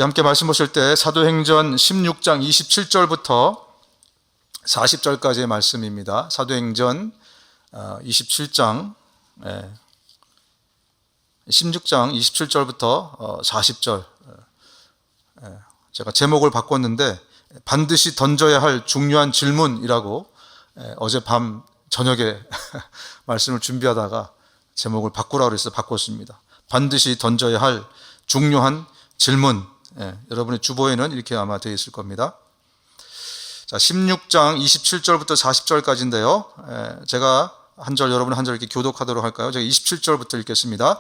함께 말씀 보실 때 사도행전 16장 27절부터 40절까지의 말씀입니다. 사도행전 27장 16장 27절부터 40절. 제가 제목을 바꿨는데 반드시 던져야 할 중요한 질문이라고 어젯밤 저녁에 말씀을 준비하다가 제목을 바꾸라고 해서 바꿨습니다. 반드시 던져야 할 중요한 질문. 여러분의 주보에는 이렇게 아마 되어 있을 겁니다. 자, 16장 27절부터 40절까지인데요. 제가 한 절, 여러분 한 절 이렇게 교독하도록 할까요? 제가 27절부터 읽겠습니다.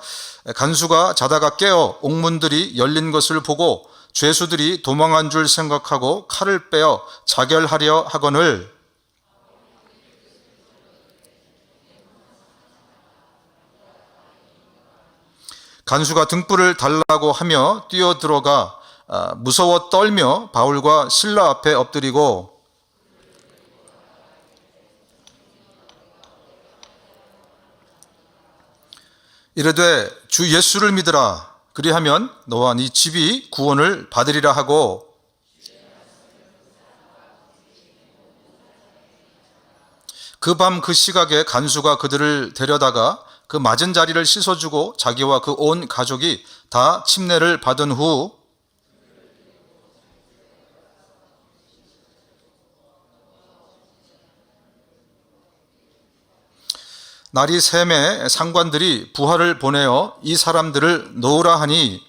간수가 자다가 깨어 옥문들이 열린 것을 보고 죄수들이 도망한 줄 생각하고 칼을 빼어 자결하려 하거늘 간수가 등불을 달라고 하며 뛰어들어가 무서워 떨며 바울과 실라 앞에 엎드리고 이르되 주 예수를 믿으라. 그리하면 너와 네 집이 구원을 받으리라 하고 그 밤 그 시각에 간수가 그들을 데려다가 그 맞은 자리를 씻어주고 자기와 그 온 가족이 다 침례를 받은 후 날이 샘에 상관들이 부하를 보내어 이 사람들을 놓으라 하니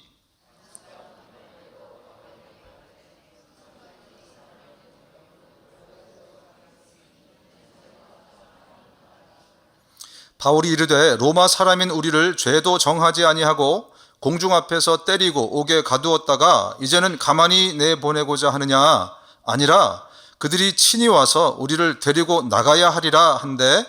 바울이 이르되 로마 사람인 우리를 죄도 정하지 아니하고 공중 앞에서 때리고 옥에 가두었다가 이제는 가만히 내보내고자 하느냐 아니라 그들이 친히 와서 우리를 데리고 나가야 하리라 한데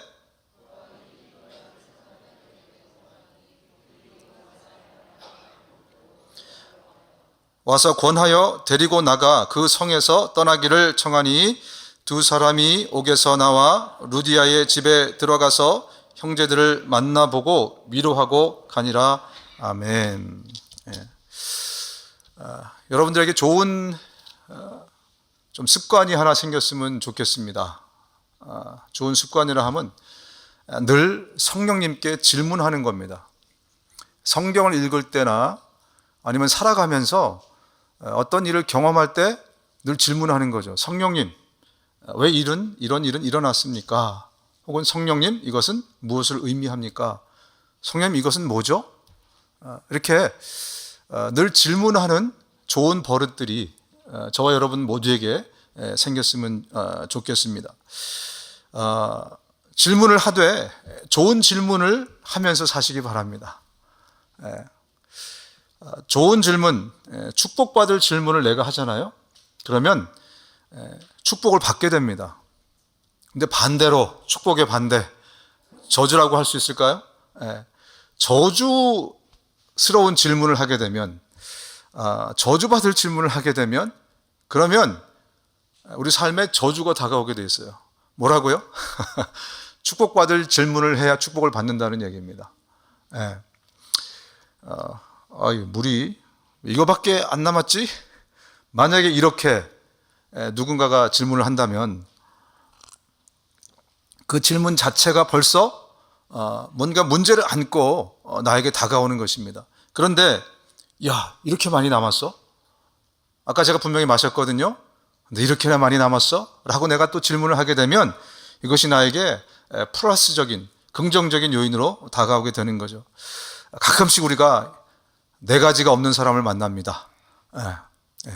와서 권하여 데리고 나가 그 성에서 떠나기를 청하니 두 사람이 옥에서 나와 루디아의 집에 들어가서 형제들을 만나보고 위로하고 가니라. 아멘. 여러분들에게 좋은 좀 습관이 하나 생겼으면 좋겠습니다. 좋은 습관이라 하면 늘 성령님께 질문하는 겁니다. 성경을 읽을 때나 아니면 살아가면서 어떤 일을 경험할 때 늘 질문하는 거죠. 성령님, 왜 이런 일은 일어났습니까? 혹은 성령님, 이것은 무엇을 의미합니까? 성령님, 이것은 뭐죠? 이렇게 늘 질문하는 좋은 버릇들이 저와 여러분 모두에게 생겼으면 좋겠습니다. 질문을 하되 좋은 질문을 하면서 사시기 바랍니다. 좋은 질문, 축복받을 질문을 내가 하잖아요. 그러면 축복을 받게 됩니다. 근데 반대로 축복의 반대, 저주라고 할 수 있을까요? 저주스러운 질문을 하게 되면, 저주받을 질문을 하게 되면, 그러면 우리 삶에 저주가 다가오게 돼 있어요. 뭐라고요? 축복받을 질문을 해야 축복을 받는다는 얘기입니다. 물이 이거밖에 안 남았지? 만약에 이렇게 누군가가 질문을 한다면 그 질문 자체가 벌써 뭔가 문제를 안고 나에게 다가오는 것입니다. 그런데 야, 이렇게 많이 남았어? 아까 제가 분명히 마셨거든요. 근데 이렇게나 많이 남았어? 라고 내가 또 질문을 하게 되면 이것이 나에게 플러스적인 긍정적인 요인으로 다가오게 되는 거죠. 가끔씩 우리가 네 가지가 없는 사람을 만납니다.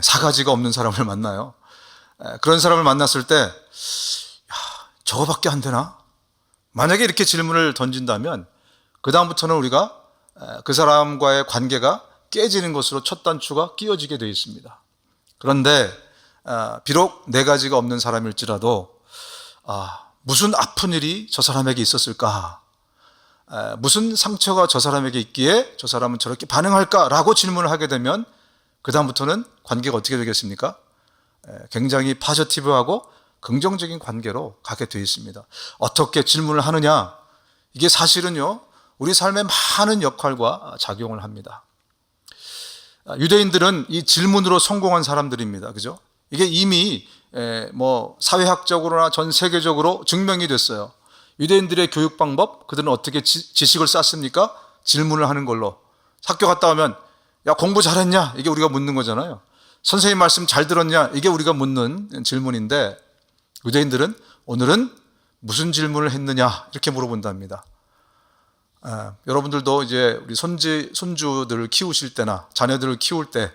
사 가지가 없는 사람을 만나요. 그런 사람을 만났을 때 저거밖에 안 되나? 만약에 이렇게 질문을 던진다면 그 다음부터는 우리가 그 사람과의 관계가 깨지는 것으로 첫 단추가 끼워지게 되어 있습니다. 그런데 비록 네 가지가 없는 사람일지라도 무슨 아픈 일이 저 사람에게 있었을까? 무슨 상처가 저 사람에게 있기에 저 사람은 저렇게 반응할까라고 질문을 하게 되면 그 다음부터는 관계가 어떻게 되겠습니까? 굉장히 파저티브하고 긍정적인 관계로 가게 되어 있습니다. 어떻게 질문을 하느냐? 이게 사실은요 우리 삶에 많은 역할과 작용을 합니다. 유대인들은 이 질문으로 성공한 사람들입니다. 그죠? 이게 이미 뭐 사회학적으로나 전 세계적으로 증명이 됐어요. 유대인들의 교육 방법, 그들은 어떻게 지식을 쌓습니까? 질문을 하는 걸로. 학교 갔다 오면 야, 공부 잘했냐? 이게 우리가 묻는 거잖아요. 선생님 말씀 잘 들었냐? 이게 우리가 묻는 질문인데, 유대인들은 오늘은 무슨 질문을 했느냐? 이렇게 물어본답니다. 여러분들도 이제 우리 손주들을 키우실 때나 자녀들을 키울 때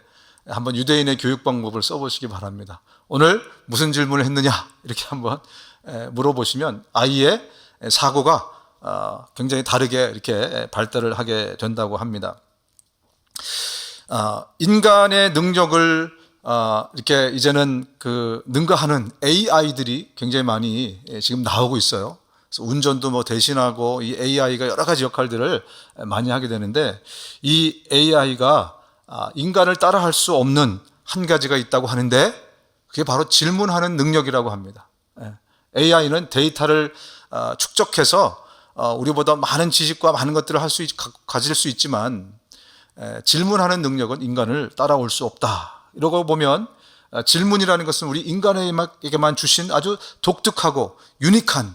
한번 유대인의 교육 방법을 써보시기 바랍니다. 오늘 무슨 질문을 했느냐? 이렇게 한번 물어보시면 아이의 사고가 굉장히 다르게 이렇게 발달을 하게 된다고 합니다. 인간의 능력을 이렇게 이제는 능가하는 AI들이 굉장히 많이 지금 나오고 있어요. 그래서 운전도 뭐 대신하고 이 AI가 여러 가지 역할들을 많이 하게 되는데, 이 AI가 인간을 따라할 수 없는 한 가지가 있다고 하는데, 그게 바로 질문하는 능력이라고 합니다. AI는 데이터를 축적해서 우리보다 많은 지식과 많은 것들을 가질 수 있지만, 질문하는 능력은 인간을 따라올 수 없다. 이러고 보면 질문이라는 것은 우리 인간에게만 주신 아주 독특하고 유니크한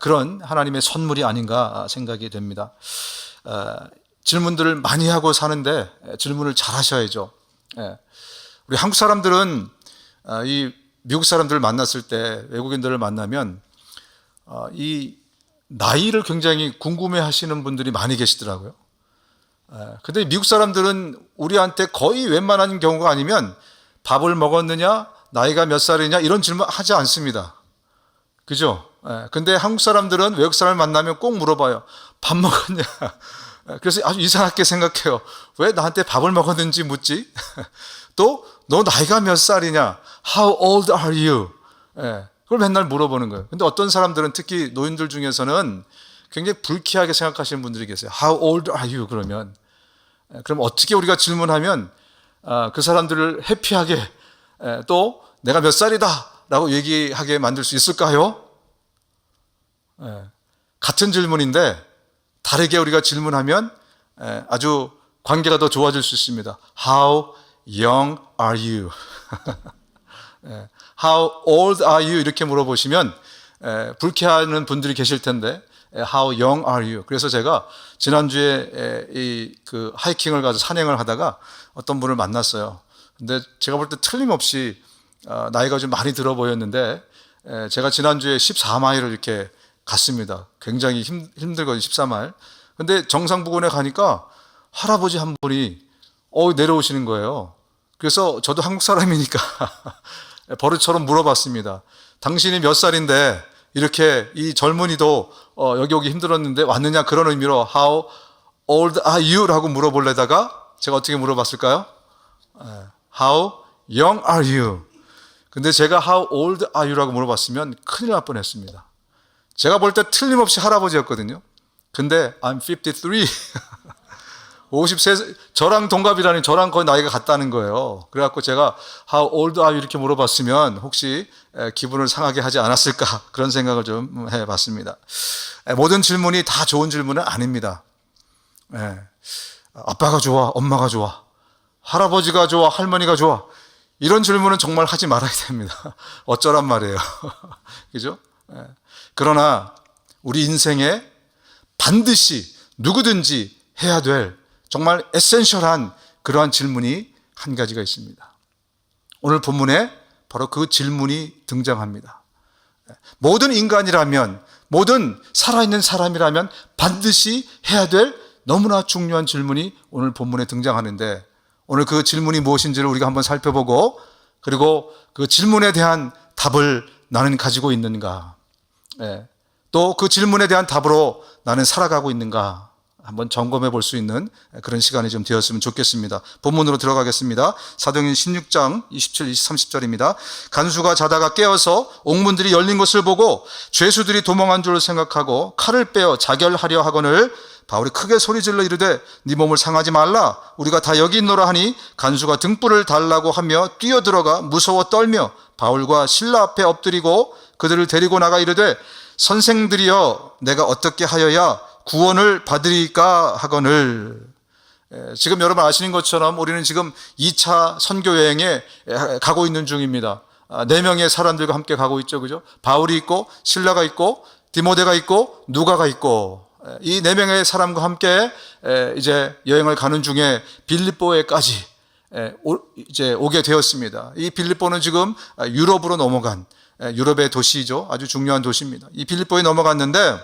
그런 하나님의 선물이 아닌가 생각이 됩니다. 질문들을 많이 하고 사는데 질문을 잘 하셔야죠. 우리 한국 사람들은 이 미국 사람들을 만났을 때, 외국인들을 만나면 이 나이를 굉장히 궁금해 하시는 분들이 많이 계시더라고요. 근데 미국 사람들은 우리한테 거의 웬만한 경우가 아니면 밥을 먹었느냐, 나이가 몇 살이냐 이런 질문 하지 않습니다. 그죠? 근데 한국 사람들은 외국 사람을 만나면 꼭 물어봐요. 밥 먹었냐? 그래서 아주 이상하게 생각해요. 왜 나한테 밥을 먹었는지 묻지? 또 너 나이가 몇 살이냐? How old are you? 그걸 맨날 물어보는 거예요. 근데 어떤 사람들은, 특히 노인들 중에서는 굉장히 불쾌하게 생각하시는 분들이 계세요. How old are you? 그러면 그럼 어떻게 우리가 질문하면 그 사람들을 해피하게 또 내가 몇 살이다 라고 얘기하게 만들 수 있을까요? 같은 질문인데 다르게 우리가 질문하면 아주 관계가 더 좋아질 수 있습니다. How young are you? How old are you? 이렇게 물어보시면 불쾌하는 분들이 계실 텐데, How young are you? 그래서 제가 지난주에 하이킹을 가서 산행을 하다가 어떤 분을 만났어요. 근데 제가 볼 때 틀림없이 나이가 좀 많이 들어 보였는데, 제가 지난주에 14마일을 이렇게 갔습니다. 굉장히 힘들거든요, 14마일. 근데 정상 부근에 가니까 할아버지 한 분이 내려오시는 거예요. 그래서 저도 한국 사람이니까 버릇처럼 물어봤습니다. 당신이 몇 살인데 이렇게 이 젊은이도 여기 오기 힘들었는데 왔느냐, 그런 의미로 How old are you? 라고 물어보려다가 제가 어떻게 물어봤을까요? How young are you? 근데 제가 How old are you? 라고 물어봤으면 큰일 날 뻔했습니다. 제가 볼 때 틀림없이 할아버지였거든요. 근데 I'm 53. 50세, 저랑 동갑이라니 저랑 거의 나이가 같다는 거예요. 그래갖고 제가 How old are you? 이렇게 물어봤으면 혹시 기분을 상하게 하지 않았을까, 그런 생각을 좀 해봤습니다. 모든 질문이 다 좋은 질문은 아닙니다. 아빠가 좋아, 엄마가 좋아, 할아버지가 좋아, 할머니가 좋아, 이런 질문은 정말 하지 말아야 됩니다. 어쩌란 말이에요. 그죠? 그러나 우리 인생에 반드시 누구든지 해야 될 정말 에센셜한 그러한 질문이 한 가지가 있습니다. 오늘 본문에 바로 그 질문이 등장합니다. 모든 인간이라면, 모든 살아있는 사람이라면 반드시 해야 될 너무나 중요한 질문이 오늘 본문에 등장하는데, 오늘 그 질문이 무엇인지를 우리가 한번 살펴보고, 그리고 그 질문에 대한 답을 나는 가지고 있는가, 또 그 질문에 대한 답으로 나는 살아가고 있는가 한번 점검해 볼 수 있는 그런 시간이 좀 되었으면 좋겠습니다. 본문으로 들어가겠습니다. 사도행전 16장 27, 30절입니다. 간수가 자다가 깨어서 옥문들이 열린 것을 보고 죄수들이 도망한 줄 생각하고 칼을 빼어 자결하려 하거늘 바울이 크게 소리질러 이르되 네 몸을 상하지 말라, 우리가 다 여기 있노라 하니 간수가 등불을 달라고 하며 뛰어들어가 무서워 떨며 바울과 실라 앞에 엎드리고 그들을 데리고 나가 이르되 선생들이여 내가 어떻게 하여야 구원을 받으리까 하거늘. 지금 여러분 아시는 것처럼 우리는 지금 2차 선교 여행에 가고 있는 중입니다. 4명의 사람들과 함께 가고 있죠. 그죠? 바울이 있고 실라가 있고 디모데가 있고 누가가 있고 이 4명의 사람과 함께 이제 여행을 가는 중에 빌립보에까지 이제 오게 되었습니다. 이 빌립보는 지금 유럽으로 넘어간 유럽의 도시죠. 아주 중요한 도시입니다. 이 빌립보에 넘어갔는데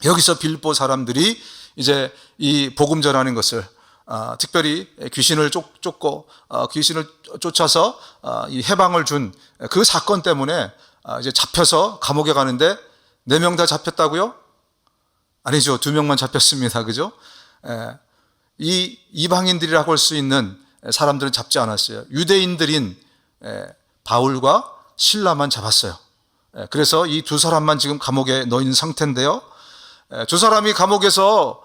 여기서 빌립보 사람들이 이제 이 복음 전하는 것을 특별히 귀신을 쫓고 귀신을 쫓아서 이 해방을 준 그 사건 때문에 이제 잡혀서 감옥에 가는데 4명 다 잡혔다고요? 아니죠. 2명만 잡혔습니다. 그죠? 이 이방인들이라고 할 수 있는 사람들은 잡지 않았어요. 유대인들인 바울과 실라만 잡았어요. 그래서 이 2사람만 지금 감옥에 넣어 있는 상태인데요. 2사람이 감옥에서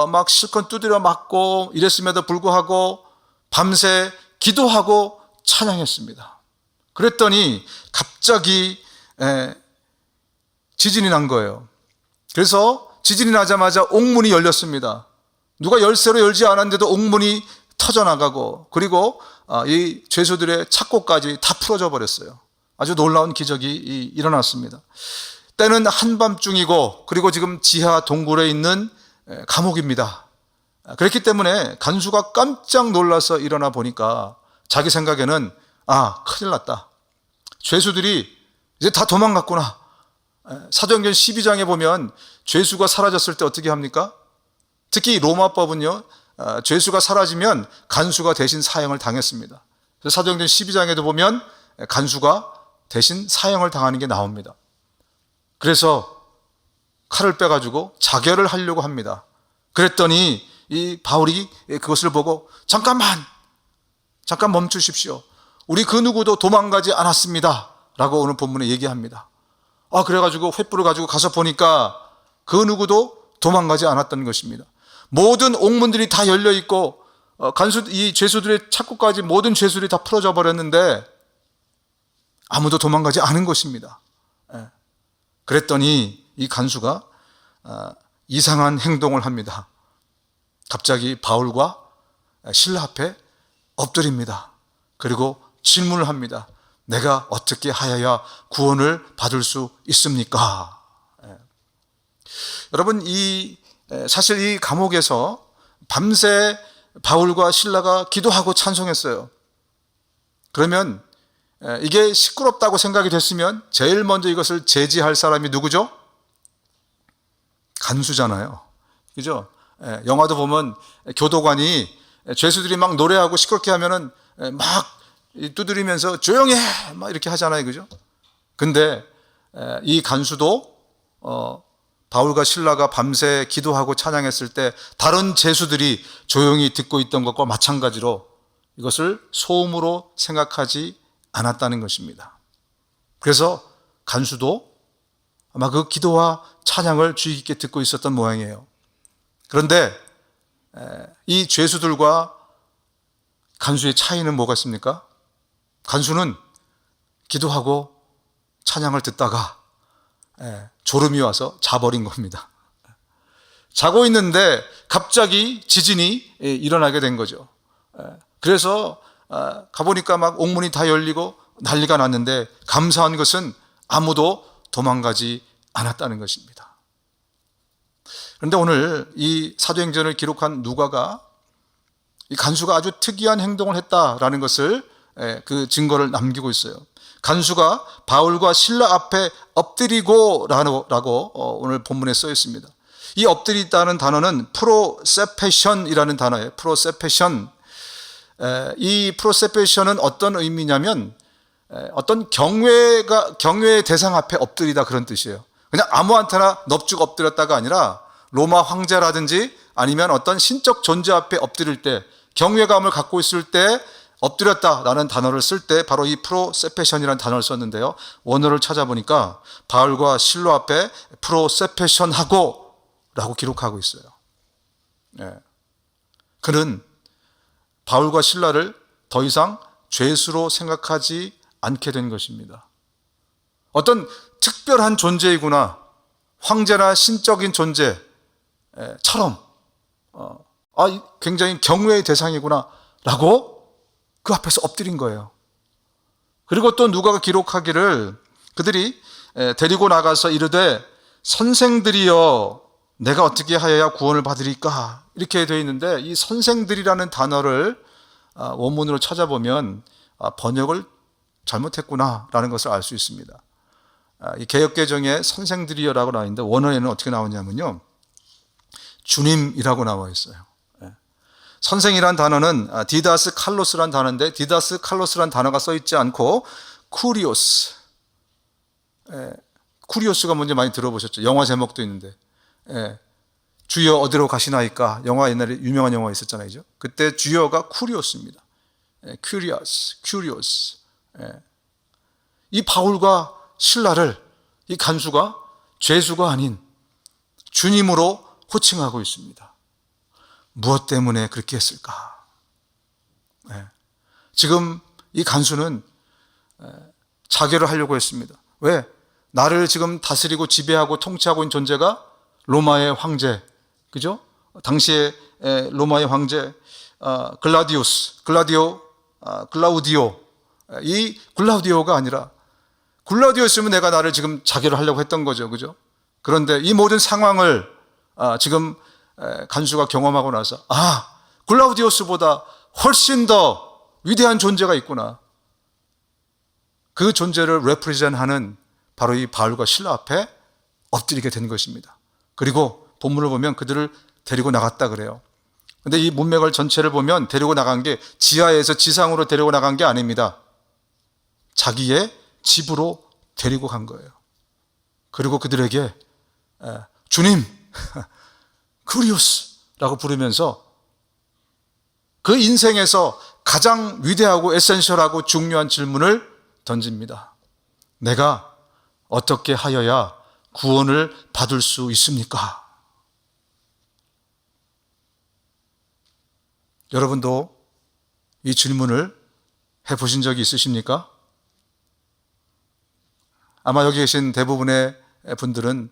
막 실컷 두드려 맞고 이랬음에도 불구하고 밤새 기도하고 찬양했습니다. 그랬더니 갑자기 지진이 난 거예요. 그래서 지진이 나자마자 옥문이 열렸습니다. 누가 열쇠로 열지 않았는데도 옥문이 터져나가고 그리고 이 죄수들의 착고까지 다 풀어져 버렸어요. 아주 놀라운 기적이 일어났습니다. 때는 한밤중이고 그리고 지금 지하 동굴에 있는 감옥입니다. 그렇기 때문에 간수가 깜짝 놀라서 일어나 보니까 자기 생각에는 큰일 났다. 죄수들이 이제 다 도망갔구나. 사도행전 12장에 보면 죄수가 사라졌을 때 어떻게 합니까? 특히 로마법은요, 죄수가 사라지면 간수가 대신 사형을 당했습니다. 그래서 사도행전 12장에도 보면 간수가 대신 사형을 당하는 게 나옵니다. 그래서 칼을 빼가지고 자결을 하려고 합니다. 그랬더니 이 바울이 그것을 보고 잠깐 멈추십시오. 우리 그 누구도 도망가지 않았습니다. 라고 오늘 본문에 얘기합니다. 그래가지고 횃불을 가지고 가서 보니까 그 누구도 도망가지 않았던 것입니다. 모든 옥문들이 다 열려 있고 이 죄수들의 착고까지 모든 죄수들이 다 풀어져 버렸는데 아무도 도망가지 않은 것입니다. 그랬더니 이 간수가 이상한 행동을 합니다. 갑자기 바울과 실라 앞에 엎드립니다. 그리고 질문을 합니다. 내가 어떻게 하여야 구원을 받을 수 있습니까? 여러분, 사실 이 감옥에서 밤새 바울과 실라가 기도하고 찬송했어요. 그러면 이게 시끄럽다고 생각이 됐으면 제일 먼저 이것을 제지할 사람이 누구죠? 간수잖아요. 그죠? 영화도 보면 교도관이 죄수들이 막 노래하고 시끄럽게 하면은 막 두드리면서 조용해! 막 이렇게 하잖아요. 그죠? 근데 이 간수도 바울과 실라가 밤새 기도하고 찬양했을 때 다른 죄수들이 조용히 듣고 있던 것과 마찬가지로 이것을 소음으로 생각하지 않았다는 것입니다. 그래서 간수도 아마 그 기도와 찬양을 주의 깊게 듣고 있었던 모양이에요. 그런데 이 죄수들과 간수의 차이는 뭐가 있습니까? 간수는 기도하고 찬양을 듣다가 졸음이 와서 자버린 겁니다. 자고 있는데 갑자기 지진이 일어나게 된 거죠. 그래서 가보니까 막 옥문이 다 열리고 난리가 났는데 감사한 것은 아무도 도망가지 않았다는 것입니다. 그런데 오늘 이 사도행전을 기록한 누가가 이 간수가 아주 특이한 행동을 했다라는 것을 그 증거를 남기고 있어요. 간수가 바울과 실라 앞에 엎드리고 라고 오늘 본문에 써 있습니다. 이 엎드리다는 단어는 프로세페션이라는 단어예요. 프로세페션. 이 프로세페션은 어떤 의미냐면 어떤 경외의 대상 앞에 엎드리다 그런 뜻이에요. 그냥 아무한테나 넙죽 엎드렸다가 아니라 로마 황제라든지 아니면 어떤 신적 존재 앞에 엎드릴 때 경외감을 갖고 있을 때 엎드렸다라는 단어를 쓸 때 바로 이 프로세페션이라는 단어를 썼는데요. 원어를 찾아보니까 바울과 실로 앞에 프로세페션하고 라고 기록하고 있어요. 그는 바울과 실라를 더 이상 죄수로 생각하지 않게 된 것입니다. 어떤 특별한 존재이구나, 황제나 신적인 존재처럼 굉장히 경외의 대상이구나 라고 그 앞에서 엎드린 거예요. 그리고 또 누가가 기록하기를 그들이 데리고 나가서 이르되 선생들이여 내가 어떻게 하여야 구원을 받으리까 이렇게 되어 있는데, 이 선생들이라는 단어를 원문으로 찾아보면 번역을 잘못했구나라는 것을 알 수 있습니다. 이 개역개정에 선생들이여라고 나와 있는데 원어에는 어떻게 나오냐면요, 주님이라고 나와 있어요. 선생이란 단어는 디다스 칼로스란 단어인데, 디다스 칼로스란 단어가 써 있지 않고 쿠리오스, 쿠리오스가 뭔지 많이 들어보셨죠? 영화 제목도 있는데, 주여 어디로 가시나이까, 영화 옛날에 유명한 영화 있었잖아요. 그때 주여가 쿠리오스입니다. 큐리오스. 이 바울과 실라를 이 간수가 죄수가 아닌 주님으로 호칭하고 있습니다. 무엇 때문에 그렇게 했을까? 지금 이 간수는 자결을 하려고 했습니다. 왜? 나를 지금 다스리고 지배하고 통치하고 있는 존재가 로마의 황제, 그죠? 당시에 로마의 황제 글라우디오. 이 글라우디오가 아니라, 글라우디오였으면 내가 나를 지금 자결을 하려고 했던 거죠, 그죠? 그런데 이 모든 상황을 지금 간수가 경험하고 나서 글라우디오스보다 훨씬 더 위대한 존재가 있구나. 그 존재를 레프리젠하는 바로 이 바울과 실라 앞에 엎드리게 된 것입니다. 그리고 본문을 보면 그들을 데리고 나갔다 그래요. 근데 이 문맥을 전체를 보면 데리고 나간 게 지하에서 지상으로 데리고 나간 게 아닙니다. 자기의 집으로 데리고 간 거예요. 그리고 그들에게 주님, 쿠리오스라고 부르면서 그 인생에서 가장 위대하고 에센셜하고 중요한 질문을 던집니다. 내가 어떻게 하여야 구원을 받을 수 있습니까? 여러분도 이 질문을 해보신 적이 있으십니까? 아마 여기 계신 대부분의 분들은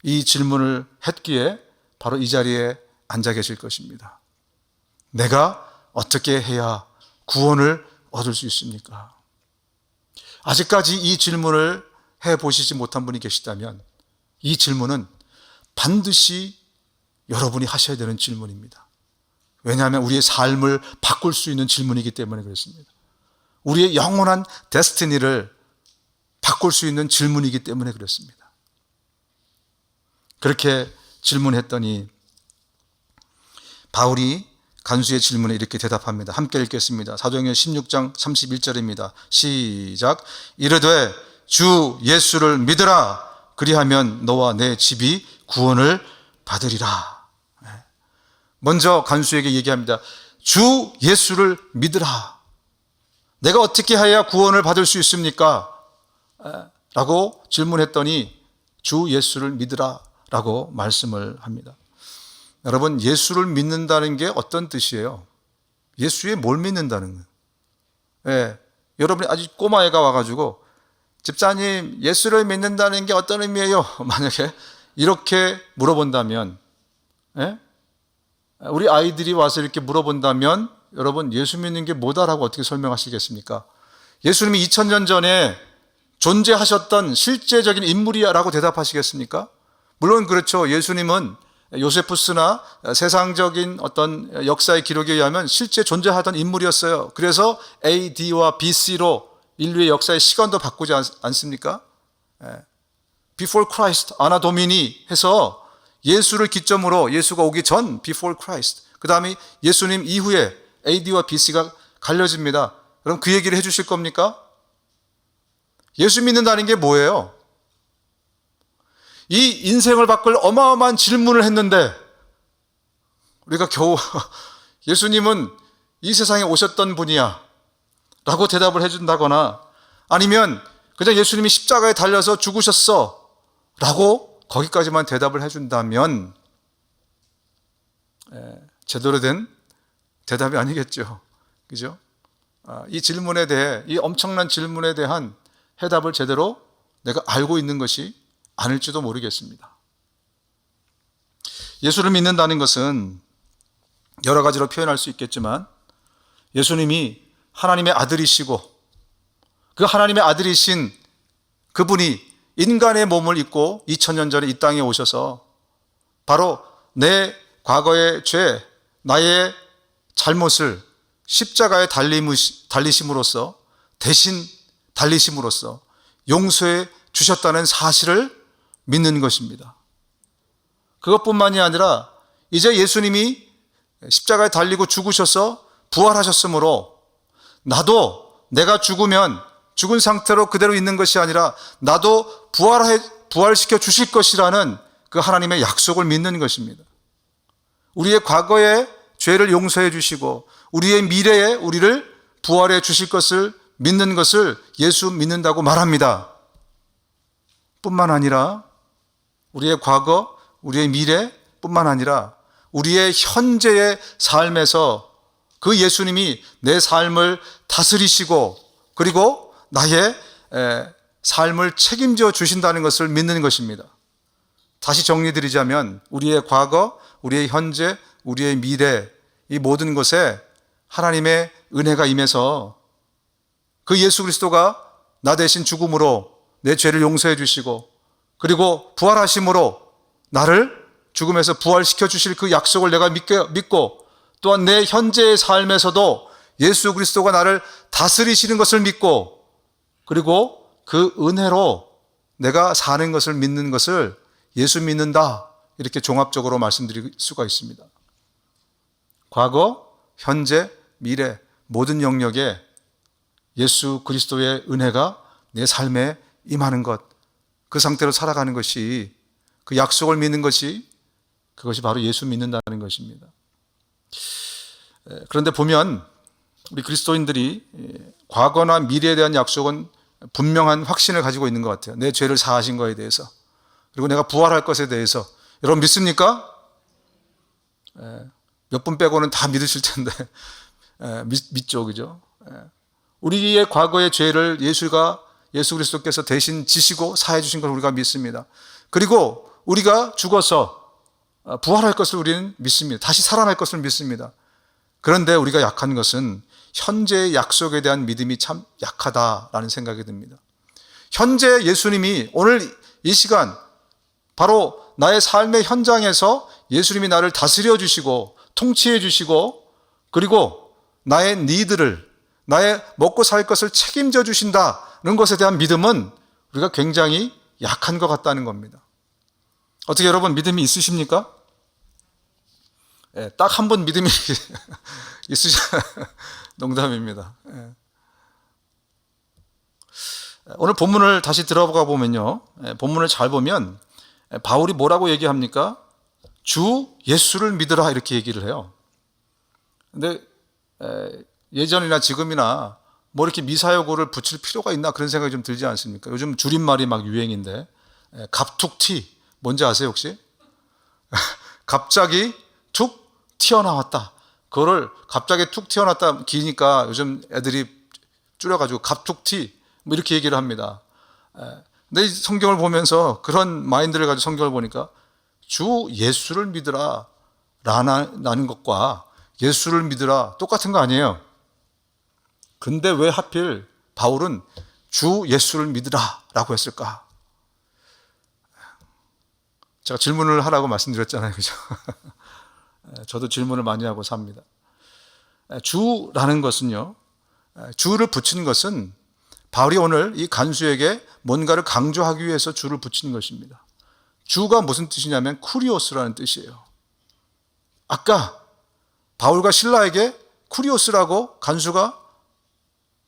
이 질문을 했기에 바로 이 자리에 앉아 계실 것입니다. 내가 어떻게 해야 구원을 얻을 수 있습니까? 아직까지 이 질문을 해보시지 못한 분이 계시다면 이 질문은 반드시 여러분이 하셔야 되는 질문입니다. 왜냐하면 우리의 삶을 바꿀 수 있는 질문이기 때문에 그렇습니다. 우리의 영원한 데스티니를 바꿀 수 있는 질문이기 때문에 그렇습니다. 그렇게 질문했더니 바울이 간수의 질문에 이렇게 대답합니다. 함께 읽겠습니다. 사도행전 16장 31절입니다. 시작. 이르되 주 예수를 믿으라. 그리하면 너와 내 집이 구원을 받으리라. 먼저 간수에게 얘기합니다. 주 예수를 믿으라. 내가 어떻게 해야 구원을 받을 수 있습니까? 라고 질문했더니 주 예수를 믿으라 라고 말씀을 합니다. 여러분, 예수를 믿는다는 게 어떤 뜻이에요? 예수에 뭘 믿는다는 거예요? 여러분이 아주 꼬마애가 와가지고 집사님, 예수를 믿는다는 게 어떤 의미예요? 만약에 이렇게 물어본다면, 우리 아이들이 와서 이렇게 물어본다면 여러분, 예수 믿는 게 뭐다라고 어떻게 설명하시겠습니까? 예수님이 2000년 전에 존재하셨던 실제적인 인물이야라고 대답하시겠습니까? 물론 그렇죠. 예수님은 요세푸스나 세상적인 어떤 역사의 기록에 의하면 실제 존재하던 인물이었어요. 그래서 AD와 BC로 인류의 역사의 시간도 바꾸지 않습니까? Before Christ, 아나 도미니 해서 예수를 기점으로 예수가 오기 전 Before Christ, 그 다음에 예수님 이후에 AD와 BC가 갈려집니다. 그럼 그 얘기를 해주실 겁니까? 예수 믿는다는 게 뭐예요? 이 인생을 바꿀 어마어마한 질문을 했는데 우리가 겨우 예수님은 이 세상에 오셨던 분이야 라고 대답을 해준다거나, 아니면 그냥 예수님이 십자가에 달려서 죽으셨어 라고 거기까지만 대답을 해준다면 제대로 된 대답이 아니겠죠. 그죠? 이 질문에 대해, 이 엄청난 질문에 대한 해답을 제대로 내가 알고 있는 것이 아닐지도 모르겠습니다. 예수를 믿는다는 것은 여러 가지로 표현할 수 있겠지만 예수님이 하나님의 아들이시고 그 하나님의 아들이신 그분이 인간의 몸을 입고 2000년 전에 이 땅에 오셔서 바로 내 과거의 죄, 나의 잘못을 십자가에 달리심으로써 대신 달리심으로써 용서해 주셨다는 사실을 믿는 것입니다. 그것뿐만이 아니라 이제 예수님이 십자가에 달리고 죽으셔서 부활하셨으므로 나도 내가 죽으면 죽은 상태로 그대로 있는 것이 아니라 나도 부활시켜 주실 것이라는 그 하나님의 약속을 믿는 것입니다. 우리의 과거의 죄를 용서해 주시고 우리의 미래에 우리를 부활해 주실 것을 믿는 것을 예수 믿는다고 말합니다. 뿐만 아니라 우리의 과거, 우리의 미래 뿐만 아니라 우리의 현재의 삶에서 그 예수님이 내 삶을 다스리시고 그리고 나의 삶을 책임져 주신다는 것을 믿는 것입니다. 다시 정리드리자면 우리의 과거, 우리의 현재, 우리의 미래 이 모든 것에 하나님의 은혜가 임해서 그 예수 그리스도가 나 대신 죽음으로 내 죄를 용서해 주시고 그리고 부활하심으로 나를 죽음에서 부활시켜 주실 그 약속을 내가 믿고 또한 내 현재의 삶에서도 예수 그리스도가 나를 다스리시는 것을 믿고 그리고 그 은혜로 내가 사는 것을 믿는 것을 예수 믿는다 이렇게 종합적으로 말씀드릴 수가 있습니다. 과거, 현재, 미래 모든 영역에 예수 그리스도의 은혜가 내 삶에 임하는 것, 그 상태로 살아가는 것이 그 약속을 믿는 것이 그것이 바로 예수 믿는다는 것입니다. 그런데 보면 우리 그리스도인들이 과거나 미래에 대한 약속은 분명한 확신을 가지고 있는 것 같아요. 내 죄를 사하신 것에 대해서 그리고 내가 부활할 것에 대해서 여러분 믿습니까? 몇 분 빼고는 다 믿으실 텐데 믿죠, 그죠? 우리의 과거의 죄를 예수 그리스도께서 대신 지시고 사해 주신 걸 우리가 믿습니다. 그리고 우리가 죽어서 부활할 것을 우리는 믿습니다. 다시 살아날 것을 믿습니다. 그런데 우리가 약한 것은 현재의 약속에 대한 믿음이 참 약하다라는 생각이 듭니다. 현재 예수님이 오늘 이 시간 바로 나의 삶의 현장에서 예수님이 나를 다스려 주시고 통치해 주시고 그리고 나의 니드를 나의 먹고 살 것을 책임져 주신다는 것에 대한 믿음은 우리가 굉장히 약한 것 같다는 겁니다. 어떻게 여러분 믿음이 있으십니까? 딱 한 번 믿음이 농담입니다. 오늘 본문을 다시 들어가 보면요. 본문을 잘 보면 바울이 뭐라고 얘기합니까? 주 예수를 믿으라 이렇게 얘기를 해요. 근데 예전이나 지금이나 뭐 이렇게 미사여구를 붙일 필요가 있나 그런 생각이 좀 들지 않습니까? 요즘 줄임말이 막 유행인데 갑툭튀 뭔지 아세요 혹시? 갑자기 툭 튀어나왔다. 그거를 갑자기 툭 튀어나왔다 기니까 요즘 애들이 줄여가지고 갑툭튀 뭐 이렇게 얘기를 합니다. 근데 성경을 보면서 그런 마인드를 가지고 성경을 보니까 주 예수를 믿으라 라는 것과 예수를 믿으라 똑같은 거 아니에요. 근데 왜 하필 바울은 주 예수를 믿으라 라고 했을까? 제가 질문을 하라고 말씀드렸잖아요. 그죠? 저도 질문을 많이 하고 삽니다. 주라는 것은요, 주를 붙이는 것은 바울이 오늘 이 간수에게 뭔가를 강조하기 위해서 주를 붙이는 것입니다. 주가 무슨 뜻이냐면 쿠리오스라는 뜻이에요. 아까 바울과 실라에게 쿠리오스라고 간수가